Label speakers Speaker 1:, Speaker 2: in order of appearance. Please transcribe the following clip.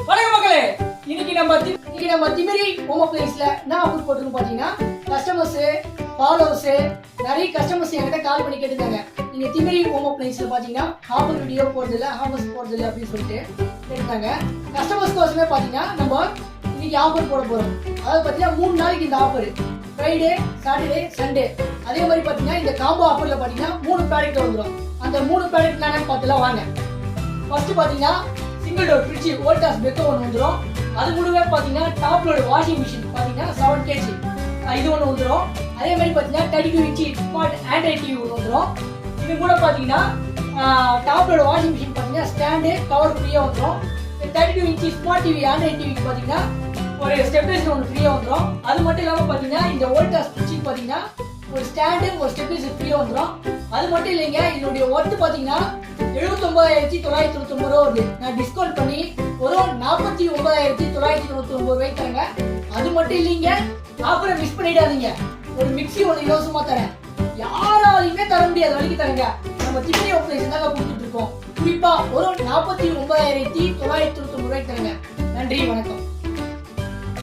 Speaker 1: வணக்கம் மக்களே, இன்னைக்கு நம்ம திமிரி ஹோம் அப்ளையன்ஸ்ல என்ன ஆஃபர் போட்டுருக்கு பாத்தீங்கன்னா, கஸ்டமர்ஸ் ஃபாலோவர்ஸ் நிறைய கஸ்டமர்ஸ் என்கிட்ட கால் பண்ணி கேட்டுருக்காங்க. நீங்க திமிரி ஹோம் அப்ளையன்ஸ்ல பாத்தீங்கன்னா ஆஃபர் வீடியோ போடுறதில்ல, ஆஃபர்ஸ் போடுறதில்ல அப்படின்னு சொல்லிட்டு கேட்டுருக்காங்க. கஸ்டமர்ஸ் கோசமே பாத்தீங்கன்னா நம்ம இன்னைக்கு ஆஃபர் போட போறோம். அதாவது பாத்தீங்கன்னா 3 நாளைக்கு இந்த ஆஃபர், ஃப்ரைடே, சாட்டர்டே, சண்டே. அதே மாதிரி பாத்தீங்கன்னா இந்த காம்போ ஆஃபர்ல பாத்தீங்கன்னா 3 ப்ராடக்ட் வந்துடும். அந்த 3 ப்ராடக்ட் என்னன்னு பார்த்துலாம் வாங்க. ஃபர்ஸ்ட் பாத்தீங்கன்னா சிங்கிள் டோர் ஃப்ரிட்ஜ் வோல்டாஸ் பெக்கோ ஒன்று வந்துடும். அது கூடவே பார்த்தீங்கன்னா டாப் லோடு வாஷிங் மிஷின் பார்த்தீங்கன்னா 7 kg இது ஒன்று வந்துடும். அதே மாதிரி பார்த்தீங்கன்னா 32 inch ஸ்மார்ட் ஆண்ட்ராய்ட் டிவி ஒன்று வந்துடும். இது கூட பார்த்தீங்கன்னா டாப் லோடு வாஷிங் மிஷின் பார்த்தீங்கன்னா ஸ்டாண்டு கவர் ஃப்ரீயாக வந்துடும். 32 inch ஸ்மார்ட் டிவி ஆண்ட்ராய்ட் டிவிக்கு பார்த்தீங்கன்னா ஒரு ஸ்டெப்லைசர் ஒன்று ஃப்ரீயாக வந்துடும். அது மட்டும் இல்லாமல் பார்த்தீங்கன்னா இந்த வோல்டாஸ் ஃப்ரிட்ஜுக்கு பார்த்தீங்கன்னா ஒரு ஸ்டாண்டு ஒரு ஸ்டெப்லைசர் ஃப்ரீயாக வந்துடும். அது மட்டும் இல்லைங்க, இதனுடைய ஒர்த்து பார்த்தீங்கன்னா 79,999 ரூபா வருது. நான் டிஸ்கவுண்ட் பண்ணி ஒரு 49,999 ரூபாய்க்கு தரேங்க. அது மட்டும் இல்லைங்க, ஆஃபரை மிஸ் பண்ணிடாதீங்க. ஒரு மிக்ஸி ஒன்று இலவசமா தரேன். யாராலையுமே தர முடியாத வரைக்கும் தரேங்க. நம்ம திமிரி ஆப்ரேஷன் தாங்க கொடுத்துட்டு இருக்கோம். குறிப்பா ஒரு 49,999 ரூபாய்க்கு தரேங்க. நன்றி, வணக்கம்.